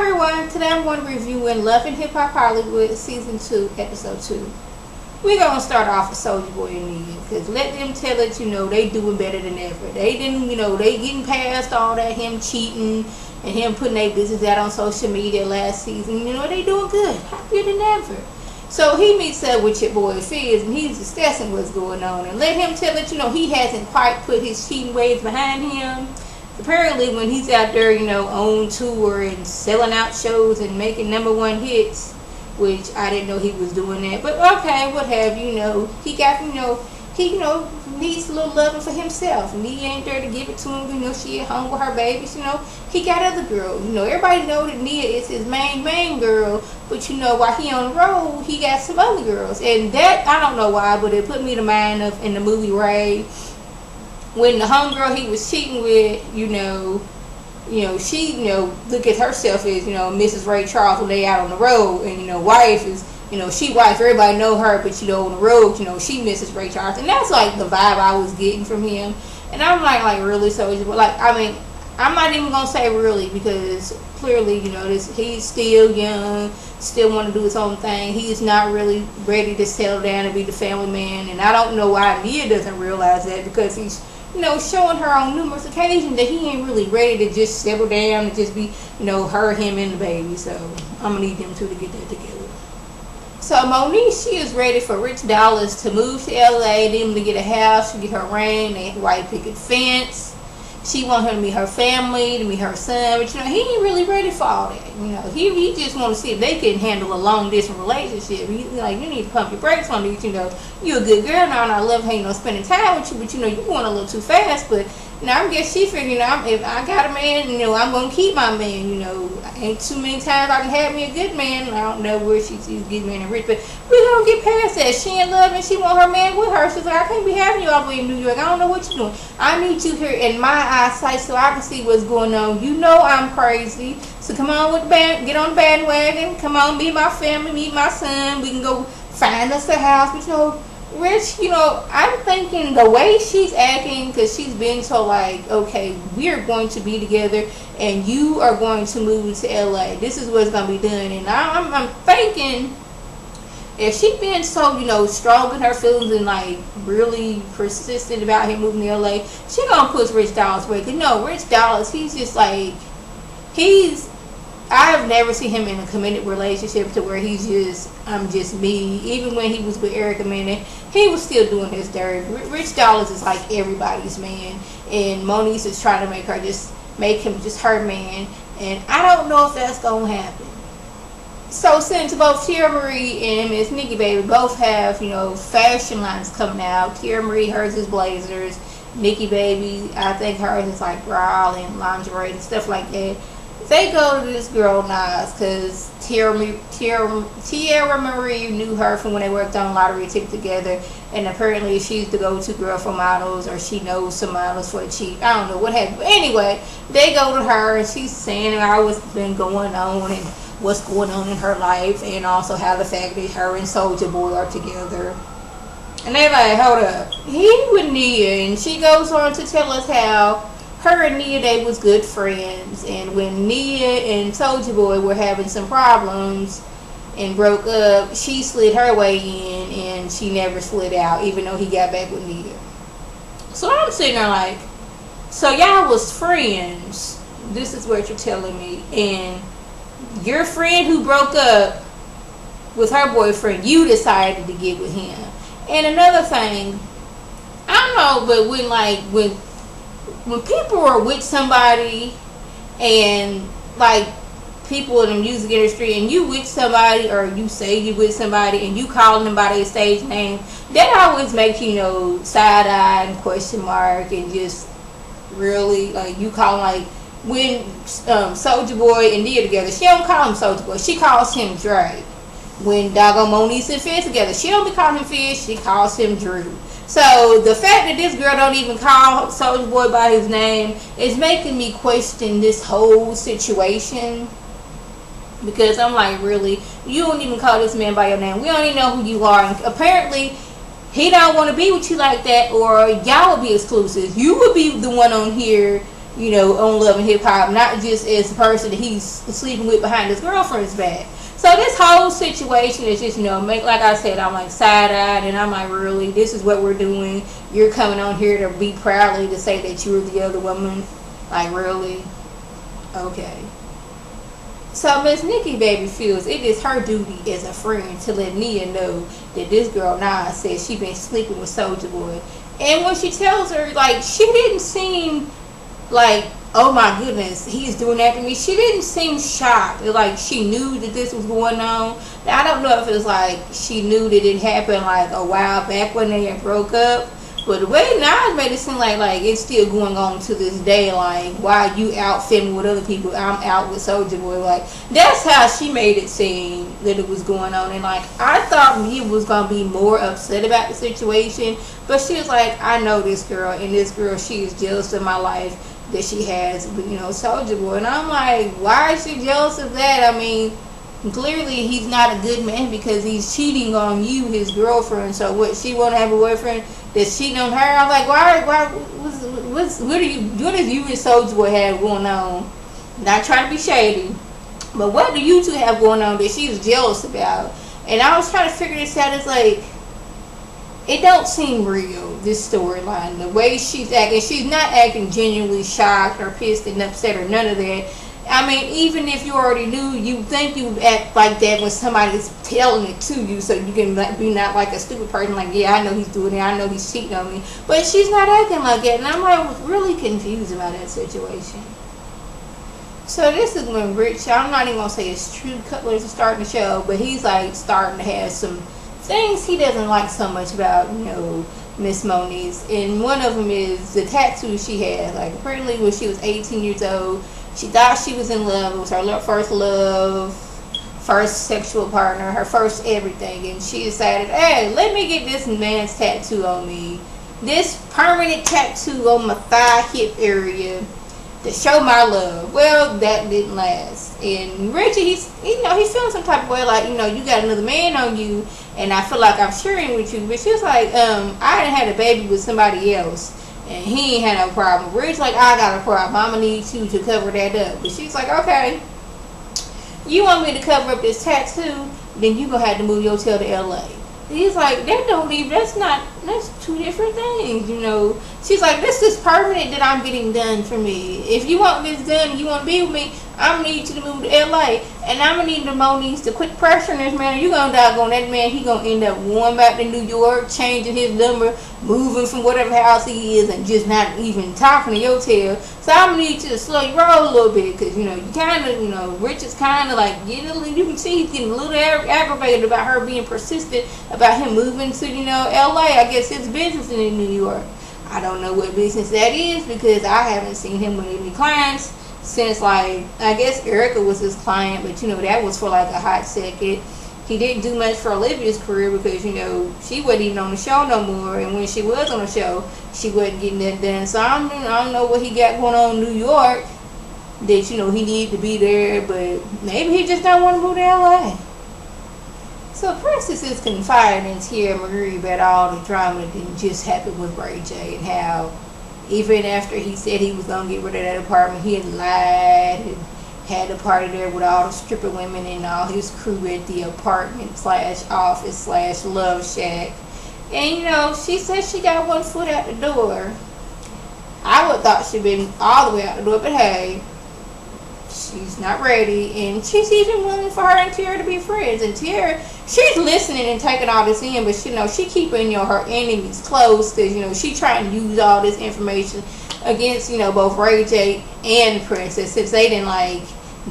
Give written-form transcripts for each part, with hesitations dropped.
everyone, today I'm going to be reviewing Love and Hip Hop Hollywood Season 2, Episode 2. We're going to start off with Soulja Boy and Nia, because let them tell it, they doing better than ever. They didn't, they getting past all that, him cheating and him putting their business out on social media last season. They doing good, happier than ever. So he meets up with your boy Fizz, and he's discussing what's going on. And let him tell it, he hasn't quite put his cheating ways behind him. Apparently, when he's out there, on tour and selling out shows and making #1 hits, which I didn't know he was doing that. But okay, what have you, he got, he, needs a little loving for himself. And he ain't there to give it to him, she at home with her babies, he got other girls. Everybody know that Nia is his main girl. But, while he on the road, he got some other girls. And that, I don't know why, but it put me to mind of in the movie Ray. When the homegirl he was cheating with, she, look at herself as, Mrs. Ray Charles when they out on the road. And, wife is, she wife, everybody know her, but, on the road, she Mrs. Ray Charles. And that's, like, the vibe I was getting from him. And I'm like really, so, I'm not even going to say really, because clearly, he's still young, still want to do his own thing. He's not really ready to settle down and be the family man. And I don't know why Nia doesn't realize that, because he's, showing her on numerous occasions that he ain't really ready to just settle down and just be, her, him, and the baby. So I'm going to need them two to get that together. So Monique, she is ready for Rich Dollars to move to LA, them to get a house, to get her ring, a white picket fence. She wants him to meet her family, to meet her son, but he ain't really ready for all that. He just want to see if they can handle a long distance relationship. He's like, you need to pump your brakes on these. You're a good girl now, and I love how spending time with you, but you're going a little too fast. But I guess she figured, if I got a man, I'm gonna keep my man. Ain't too many times I can have me a good man. I don't know where she's getting man and rich, but we're gonna get past that. She in love and she want her man with her. She's like, I can't be having you all the way in New York. I don't know what you're doing. I need you here in my eyesight so I can see what's going on. I'm crazy. So come on with the get on the bandwagon. Come on, meet my family, meet my son. We can go find us a house. But Rich, I'm thinking the way she's acting, because she's been so like, okay, we're going to be together and you are going to move to LA. This is what's going to be done. And I'm thinking, if she been so, strong in her feelings and like really persistent about him moving to LA, she going to push Rich Dollars away. Because Rich Dollars, he's just like, I've never seen him in a committed relationship to where he's just, I'm just me. Even when he was with Erica Mena, he was still doing his dirty. Rich Dollars is like everybody's man, and Monique is trying to make him just her man, and I don't know if that's gonna happen. So since both Tierra Marie and Miss Nikki Baby both have, fashion lines coming out, Tierra Marie, hers is blazers, Nikki Baby, I think hers is like bra and lingerie and stuff like that. They go to this girl Nas, because Tierra Marie knew her from when they worked on Lottery Ticket together, and apparently she's the go-to girl for models, or she knows some models for the cheap. I don't know what happened. But anyway, they go to her and she's saying about what's been going on and what's going on in her life, and also how the fact that her and Soulja Boy are together. And they like, hold up, he with Nia, and she goes on to tell us how her and Nia, they was good friends, and when Nia and Soulja Boy were having some problems and broke up, she slid her way in and she never slid out, even though he got back with Nia. So I'm sitting there like, so y'all was friends, this is what you're telling me, and your friend who broke up with her boyfriend, you decided to get with him. And another thing, I don't know, but when people are with somebody, and like people in the music industry, and you with somebody, or you say you with somebody and you calling them by their stage name, that always makes side eye and question mark, and just really like you call like when Soulja Boy and Nia together, she don't call him Soulja Boy, she calls him Dre. When doggone Monique and Fizz together, she don't be calling him Fizz, she calls him Drew. So the fact that this girl don't even call Soulja Boy by his name is making me question this whole situation. Because I'm like, really? You don't even call this man by your name. We don't even know who you are. And apparently, he don't want to be with you like that, or y'all would be exclusive. You would be the one on here you know, on Love and Hip Hop, not just as the person that he's sleeping with behind his girlfriend's back. So this whole situation is just, you know, like I said, I'm like side-eyed, and I'm like, really, this is what we're doing? You're coming on here to be proudly to say that you're the other woman? Like, really? Okay. So Miss Nikki baby feels it is her duty as a friend to let Nia know that this girl Nas says she been sleeping with SOULJA Boy. And when she tells her, like, she didn't seem like, oh my goodness, he's doing that to me. She didn't seem shocked. Like, she knew that this was going on. Now, I don't know if it was like she knew that it happened like a while back when they had broke up. But the way Nas made it seem like it's still going on to this day. Like, why you out filming with other people, I'm out with SOULJA Boy. Like, that's how she made it seem that it was going on. And like, I thought Nia was gonna be more upset about the situation, but she was like, I know this girl, and this girl, she is jealous of my life that she has, you know, SOULJA Boy. And I'm like, why is she jealous of that? I mean, clearly he's not a good man because he's cheating on you, his girlfriend. So what, she want to have a boyfriend that's cheating on her? I'm like, what is you and SOULJA Boy have going on? Not trying to be shady, but what do you two have going on that she's jealous about? And I was trying to figure this out. It's like, it don't seem real, this storyline. The way she's acting, she's not acting genuinely shocked or pissed and upset or none of that. I mean, even if you already knew, you think you would act like that when somebody's telling it to you, so you can be not like a stupid person, like, yeah, I know he's doing it, I know he's cheating on me. But she's not acting like that, and I'm like really confused about that situation. So this is when Rich, I'm not even going to say his true colors are starting to show, but he's like starting to have some things he doesn't like so much about, you know, Miss Moniece. And one of them is the tattoo she had. Like, apparently when she was 18 years old, she thought she was in love. It was her first love, first sexual partner, her first everything. And she decided, hey, let me get this man's tattoo on me. This permanent tattoo on my thigh hip area to show my love. Well, that didn't last. And Richie, he's feeling some type of way, like, you know, you got another man on you, and I feel like I'm sharing with you. But she was like, I done had a baby with somebody else, and he ain't had no problem. Richie's like, I got a problem. I'm gonna need you to cover that up. But she's like, okay, you want me to cover up this tattoo, then you gonna have to move your tail to LA. He's like, that's two different things, you know. She's like, this is permanent that I'm getting done for me. If you want this done and you want to be with me, I'm going to need you to move to LA. And I'm going to need the Moniece to quit pressuring this man. You're going to doggone that man. He's going to end up going back to New York, changing his number, moving from whatever house he is, and just not even talking to your tail. So I'm going to need you to slow your roll a little bit, because, you know, you kind of, you know, Rich is kind of like getting a little, you can see he's getting a little aggravated about her being persistent about him moving to, you know, LA. I guess his business in New York. I don't know what business that is, because I haven't seen him with any clients since, like, I guess Erica was his client, but, you know, that was for like a hot second. He didn't do much for Olivia's career because, you know, she wasn't even on the show no more, and when she was on the show, she wasn't getting that done. So I don't know what he got going on in New York that, you know, he needed to be there, but maybe he just don't want to move to LA. So Princess is confiding in Tierra Marie about all the drama that just happened with Ray J, and how even after he said he was going to get rid of that apartment, he had lied and had a party there with all the stripper women and all his crew at the apartment / office / love shack. And, you know, she said she got one foot out the door. I would thought she'd been all the way out the door, but hey, she's not ready, and she's even willing for her and Tierra to be friends. And Tierra, she's listening and taking all this in, but, you know, she keeping, you know, her enemies close, because, you know, she trying to use all this information against, you know, both Ray J and Princess, since they didn't, like,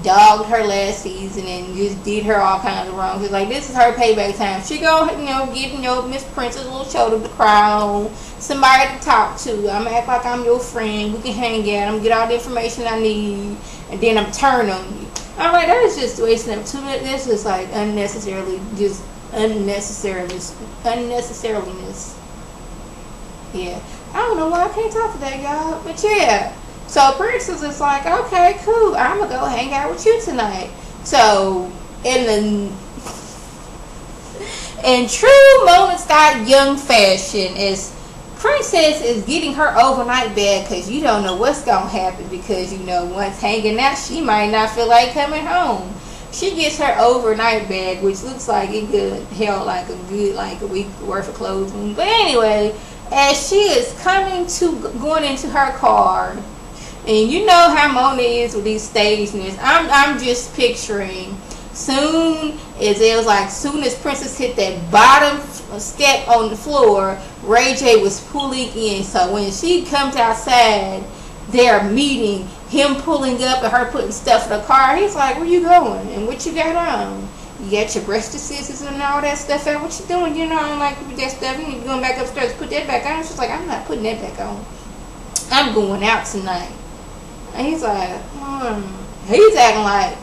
dogged her last season and just did her all kinds of wrong. Cause like, this is her payback time. She go, you know, get, you know, Miss Princess a little shoulder to cry on, somebody to talk to. I'm gonna act like I'm your friend. We can hang out. I'm gonna get all the information I need, and then I'm turn on you. I'm like, that is just wasting up 2 minutes. That's just like unnecessarily, just unnecessariness. Yeah, I don't know why I can't talk today, y'all, but yeah. So Princess is like, okay, cool, I'm gonna go hang out with you tonight. So in true Mona Scott Young fashion, as Princess is getting her overnight bag because you don't know what's gonna happen, because you know once hanging out she might not feel like coming home. She gets her overnight bag, which looks like it could held like a week worth of clothing. But anyway, as she is going into her car, and you know how Mona is with these stageness. I'm just picturing soon as Princess hit that bottom step on the floor, Ray J was pulling in. So when she comes outside, they're meeting, him pulling up and her putting stuff in the car. He's like, where you going? And what you got on? You got your breast scissors and all that stuff out. What you doing? You know, I'm like, with that stuff, you need to go back upstairs, put that back on. She's like, I'm not putting that back on. I'm going out tonight. And he's like, he's acting like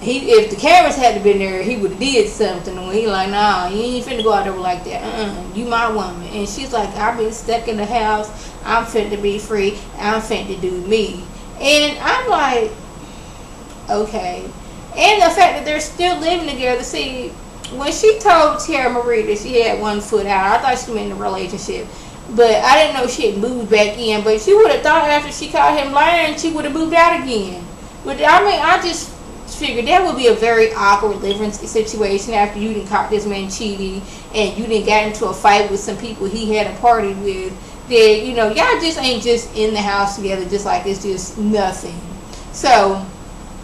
if the cameras hadn't been there, he would have did something. And he like, nah, you ain't finna go out there like that. You my woman. And she's like, I've been stuck in the house. I'm finna be free. I'm finna do me. And I'm like, okay. And the fact that they're still living together. See, when she told Tara Marie that she had one foot out, I thought she meant in a relationship. But I didn't know she had moved back in. But she would have thought after she caught him lying, she would have moved out again. But I mean, I just figured that would be a very awkward living situation after you didn't caught this man cheating and you didn't get into a fight with some people he had a party with. That, you know, y'all just ain't just in the house together just like it's just nothing. So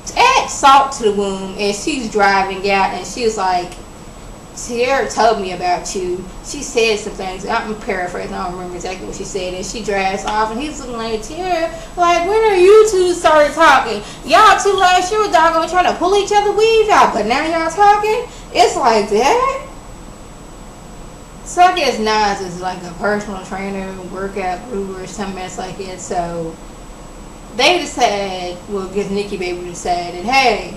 to add salt to the wound, as she's driving out and she's like, Tierra told me about you. She said some things. I'm paraphrasing. I don't remember exactly what she said. And she drives off, and he's looking like, Tierra, like, when are you two started talking? Y'all two last year was doggone trying to pull each other weave out, but now y'all talking? It's like that. So I guess Nas is like a personal trainer, workout guru, or some mess like that. So they decided, well, I guess Nikki Baby decided, hey,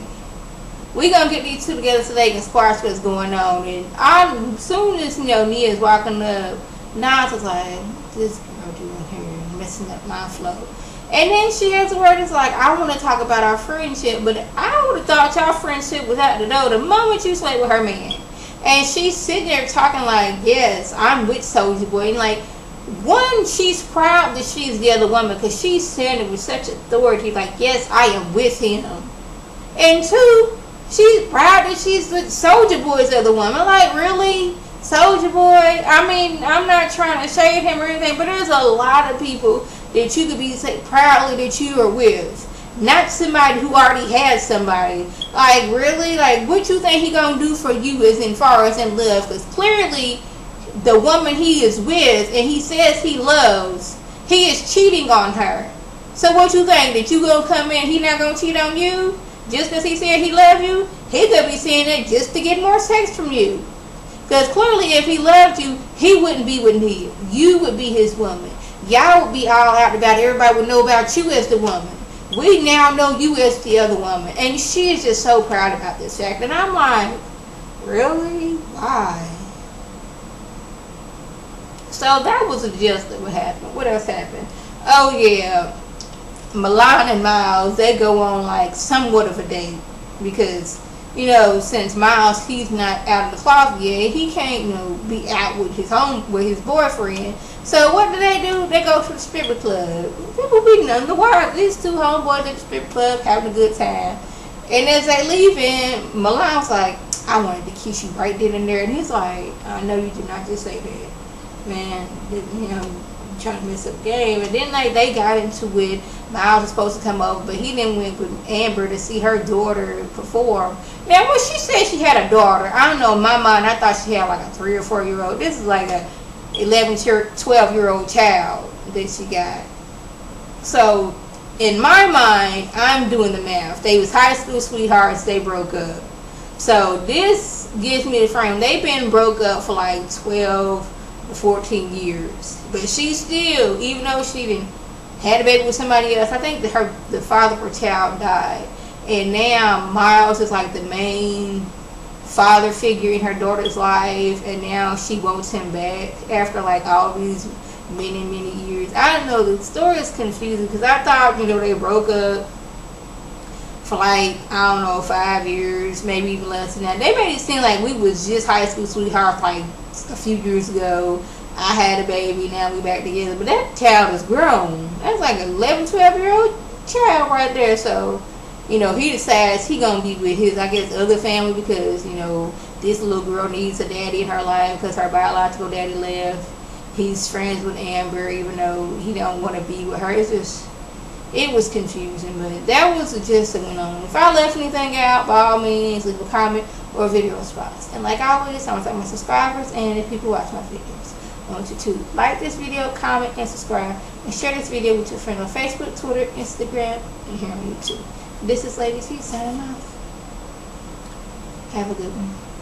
we gonna get these two together so they can squash what's going on. And as soon as, you know, Nia's walking up, Nas was like, this girl doing here, messing up my flow. And then she has a word, it's like, I want to talk about our friendship, but I would have thought y'all friendship was out the door the moment you slept with her man. And she's sitting there talking like, yes, I'm with Soulja Boy. And like, one, she's proud that she's the other woman because she's saying it with such authority, like, yes, I am with him. And two, she's proud that she's with Soulja Boy's other woman. Like, really? Soulja Boy? I mean, I'm not trying to shade him or anything, but there's a lot of people that you could be proudly that you are with. Not somebody who already has somebody. Like, really? Like, what you think he gonna do for you as far as in love? Because clearly, the woman he is with and he says he loves, he is cheating on her. So what you think? That you gonna come in, he not gonna cheat on you? Just because he said he loved you? He could be saying that just to get more sex from you. Because clearly if he loved you, he wouldn't be with you. You would be his woman. Y'all would be all out about it. Everybody would know about you as the woman. We now know you as the other woman. And she is just so proud about this fact. And I'm like, really? Why? So that was the gist of what happened. What else happened? Oh yeah, Milan and Miles, they go on like somewhat of a date. Because, you know, since Miles, he's not out of the closet yet, he can't, you know, be out with his boyfriend. So what do? They go to the stripper club. People be none the wild. These two homeboys at the strip club having a good time. And as they leaving, Milan's like, I wanted to kiss you right then and there. And he's like, I know you did not just say that. Man, you know, trying to mess up the game. And then like they got into it. Miles was supposed to come over, but he then went with Amber to see her daughter perform. Now, when she said she had a daughter, I don't know, in my mind, I thought she had like a 3 or 4 year old. This is like a 12-year-old child that she got. So, in my mind, I'm doing the math. They was high school sweethearts, they broke up. So, this gives me the frame. They've been broke up for like 12 to 14 years. But she still, even though she didn't had a baby with somebody else, I think the father of her child died. And now Miles is like the main father figure in her daughter's life, and now she wants him back after like all these many years. I don't know, the story is confusing because I thought, you know, they broke up for like, I don't know, 5 years, maybe even less than that. They made it seem like we was just high school sweethearts like a few years ago, I had a baby, now we back together. But that child is grown. That's like an 11, 12-year-old child right there. So, you know, he decides he gonna be with his, I guess, other family because, you know, this little girl needs a daddy in her life because her biological daddy left. He's friends with Amber even though he don't want to be with her. It's just, it was confusing, but that was the gist that went on. If I left anything out, by all means, leave a comment or a video response. And like always, I want to thank my subscribers and the people who watch my videos. I want you to like this video, comment, and subscribe, and share this video with your friends on Facebook, Twitter, Instagram, and here on YouTube. This is Lady T signing off. Have a good one.